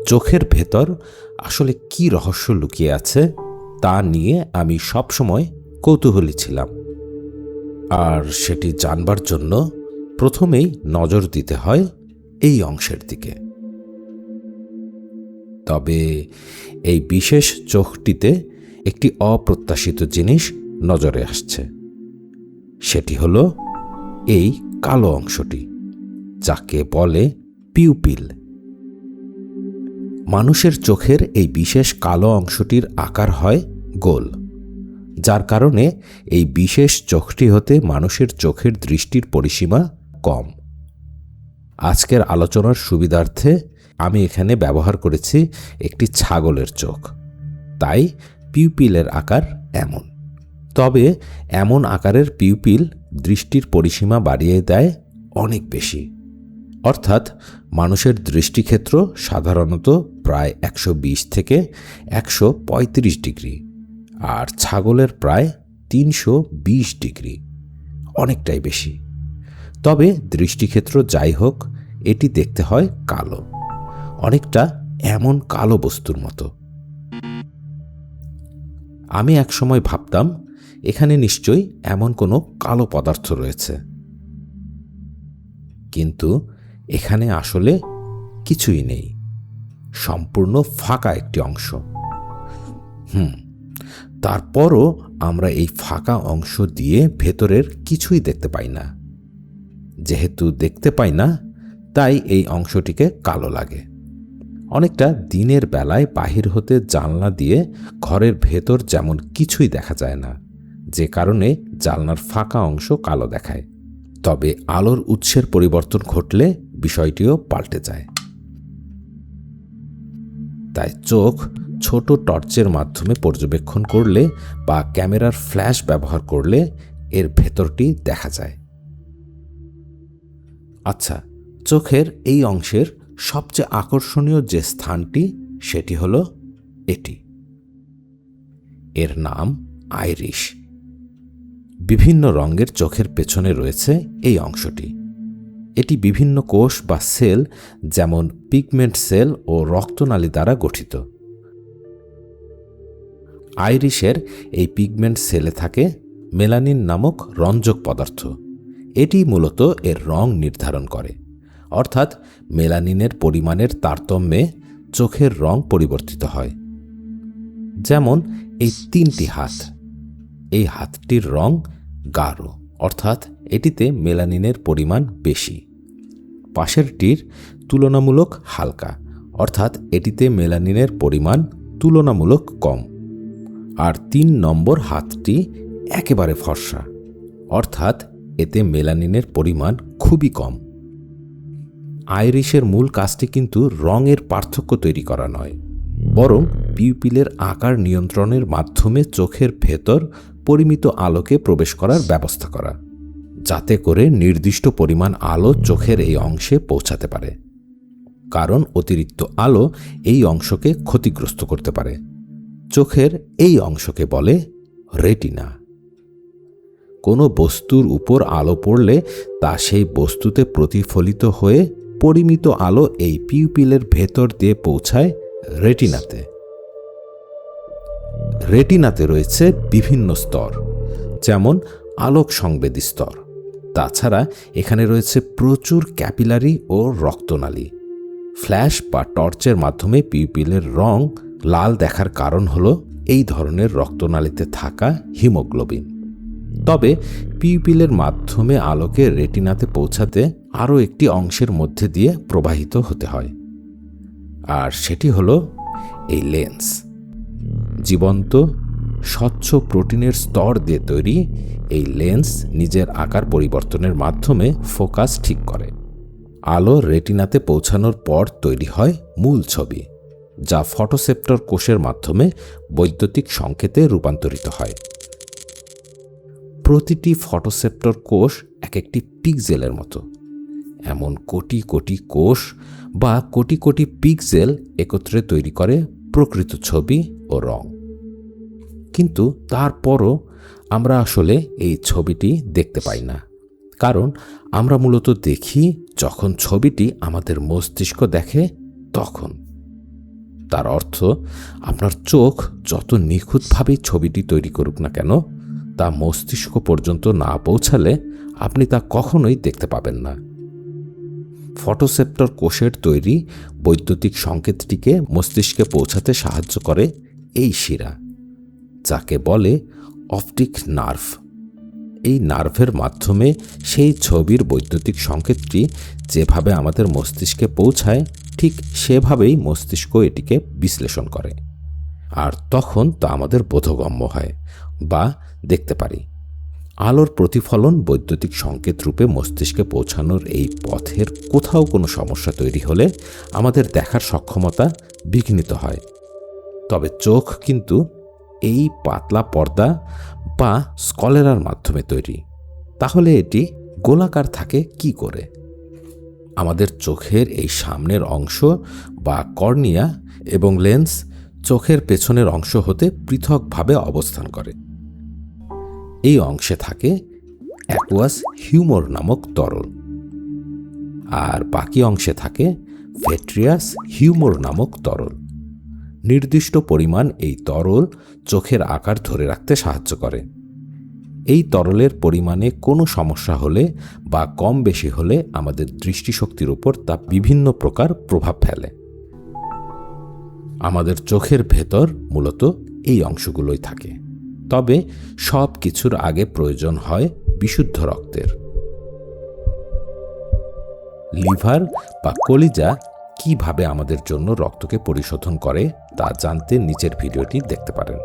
চোখের ভেতর আসলে কি রহস্য লুকিয়ে আছে তা নিয়ে আমি সবসময় কৌতূহলী ছিলাম। আর সেটি জানবার জন্য প্রথমেই নজর দিতে হয় এই অংশের দিকে। তবে এই বিশেষ চোখটিতে একটি অপ্রত্যাশিত জিনিস নজরে আসছে। সেটি হলো এই কালো অংশটি, যাকে বলে পিউপিল। মানুষের চোখের এই বিশেষ কালো অংশটির আকার হয় গোল, যার কারণে এই বিশেষ চোখটি হতে মানুষের চোখের দৃষ্টির পরিসীমা কম। আজকের আলোচনার সুবিধার্থে আমি এখানে ব্যবহার করেছি একটি ছাগলের চোখ, তাই পিউপিলের আকার এমন। তবে এমন আকারের পিউপিল দৃষ্টির পরিসীমা বাড়িয়ে দেয় অনেক বেশি। অর্থাৎ মানুষের দৃষ্টিক্ষেত্র সাধারণত প্রায় 120 থেকে 135 ডিগ্রি, আর ছাগলের প্রায় 320 ডিগ্রি, অনেকটাই বেশি। তবে দৃষ্টিক্ষেত্র যাই হোক, এটি দেখতে হয় কালো, অনেকটা এমন কালো বস্তুর মতো। আমি একসময় ভাবতাম এখানে নিশ্চয়ই এমন কোনো কালো পদার্থ রয়েছে, কিন্তু এখানে আসলে কিছুই নেই, সম্পূর্ণ ফাঁকা একটি অংশ। তারপরও আমরা এই ফাঁকা অংশ দিয়ে ভেতরের কিছুই দেখতে পাই না। যেহেতু দেখতে পাই না, তাই এই অংশটিকে কালো লাগে। অনেকটা দিনের বেলায় বাহির হতে জানলা দিয়ে ঘরের ভেতর যেমন কিছুই দেখা যায় না, যে কারণে জানলার ফাঁকা অংশ কালো দেখায়। তবে আলোর উৎসের পরিবর্তন ঘটলে বিষয়টিও পাল্টে যায়। তাই চোখ ছোট টর্চের মাধ্যমে পর্যবেক্ষণ করলে বা ক্যামেরার ফ্ল্যাশ ব্যবহার করলে এর ভেতরটি দেখা যায়। আচ্ছা, চোখের এই অংশের সবচেয়ে আকর্ষণীয় যে স্থানটি, সেটি হলো এটি। এর নাম আইরিশ। বিভিন্ন রঙের চোখের পেছনে রয়েছে এই অংশটি। এটি বিভিন্ন কোষ বা সেল, যেমন পিগমেন্ট সেল ও রক্তনালী দ্বারা গঠিত। আইরিশের এই পিগমেন্ট সেলে থাকে মেলানিন নামক রঞ্জক পদার্থ। এটি মূলত এর রং নির্ধারণ করে, অর্থাৎ মেলানিনের পরিমাণের তারতম্যে চোখের রং পরিবর্তিত হয়। যেমন এই 3টি হাত, এই হাতটির রং গাঢ়, অর্থাৎ এটিতে মেলানিনের পরিমাণ বেশি। পাশেরটির তুলনামূলক হালকা, অর্থাৎ এটিতে মেলানিনের পরিমাণ তুলনামূলক কম। আর 3 নম্বর হাতটি একেবারে ফর্সা, অর্থাৎ এতে মেলানিনের পরিমাণ খুবই কম। আইরিশের মূল কাজটি কিন্তু রঙের পার্থক্য তৈরি করা নয়, বরং পিউপিলের আকার নিয়ন্ত্রণের মাধ্যমে চোখের ভেতর পরিমিত আলোকে প্রবেশ করার ব্যবস্থা করা, যাতে করে নির্দিষ্ট পরিমাণ আলো চোখের এই অংশে পৌঁছাতে পারে। কারণ অতিরিক্ত আলো এই অংশকে ক্ষতিগ্রস্ত করতে পারে। চোখের এই অংশকে বলে রেটিনা। কোনো বস্তুর উপর আলো পড়লে তা সেই বস্তুতে প্রতিফলিত হয়ে পরিমিত আলো এই পিউপিলের ভেতর দিয়ে পৌঁছায় রেটিনাতে। রেটিনাতে রয়েছে বিভিন্ন স্তর, যেমন আলোক সংবেদী স্তর। তাছাড়া এখানে রয়েছে প্রচুর ক্যাপিলারি ও রক্তনালী। ফ্ল্যাশ বা টর্চের মাধ্যমে পিউপিলের রং লাল দেখার কারণ হলো এই ধরনের রক্তনালীতে থাকা হিমোগ্লোবিন। তবে পিউপিলের মাধ্যমে আলোকে রেটিনাতে পৌঁছাতে আরও একটি অংশের মধ্যে দিয়ে প্রবাহিত হতে হয়, আর সেটি হলো এই লেন্স। জীবন্ত স্বচ্ছ প্রোটিনের স্তর দিয়ে তৈরি এই লেন্স নিজের আকার পরিবর্তনের মাধ্যমে ফোকাস ঠিক করে। আলো রেটিনাতে পৌঁছানোর পর তৈরি হয় মূল ছবি, যা ফটোসেপ্টর কোষের মাধ্যমে বৈদ্যুতিক সংকেতে রূপান্তরিত হয়। প্রতিটি ফটোসেপ্টর কোষ এক একটি পিক্সেলের মতো। এমন কোটি কোটি কোষ বা কোটি কোটি পিক্সেল একত্রে তৈরি করে প্রকৃত ছবি ও রং। কিন্তু তারপরও আমরা আসলে এই ছবিটি দেখতে পাই না, কারণ আমরা মূলত দেখি যখন ছবিটি আমাদের মস্তিষ্ক দেখে তখন। তার অর্থ আপনার চোখ যত নিখুঁতভাবেই ছবিটি তৈরি করুক না কেন, তা মস্তিষ্ক পর্যন্ত না পৌঁছালে আপনি তা কখনোই দেখতে পাবেন না। ফটোসেপ্টর কোষের তৈরি বৈদ্যুতিক সংকেতটিকে মস্তিষ্কে পৌঁছাতে সাহায্য করে এই শিরা, যাকে বলে অপটিক নার্ভ। এই নার্ভের মাধ্যমে সেই ছবির বৈদ্যুতিক সংকেতটি যেভাবে আমাদের মস্তিষ্কে পৌঁছায়, ঠিক সেভাবেই মস্তিষ্ক এটিকে বিশ্লেষণ করে, আর তখন তা আমাদের বোধগম্য হয় বা দেখতে পারি। আলোর প্রতিফলন বৈদ্যুতিক সংকেত রূপে মস্তিষ্কে পৌঁছানোর এই পথের কোথাও কোনো সমস্যা তৈরি হলে আমাদের দেখার সক্ষমতা বিঘ্নিত হয়। তবে চোখ কিন্তু এই পাতলা পর্দা বা স্কলেরার মাধ্যমে তৈরি। তাহলে এটি গোলাকার থাকে কি করে? আমাদের চোখের এই সামনের অংশ বা কর্নিয়া এবং লেন্স চোখের পেছনের অংশ হতে পৃথকভাবে অবস্থান করে। এই অংশে থাকে অ্যাকুয়াস হিউমর নামক তরল, আর বাকি অংশে থাকে ভেট্রিয়াস হিউমর নামক তরল। নির্দিষ্ট পরিমাণ এই তরল চোখের আকার ধরে রাখতে সাহায্য করে। এই তরলের পরিমাণে কোনো সমস্যা হলে বা কম বেশি হলে আমাদের দৃষ্টিশক্তির উপর তা বিভিন্ন প্রকার প্রভাব ফেলে। আমাদের চোখের ভেতর মূলত এই অংশগুলোই থাকে, তবে সব কিছুর আগে প্রয়োজন হয় বিশুদ্ধ রক্তের। লিভার বা কলিজা কিভাবে আমাদের জন্য রক্তকে পরিশোধন করে তা জানতে নিচের ভিডিওটি দেখতে পারেন।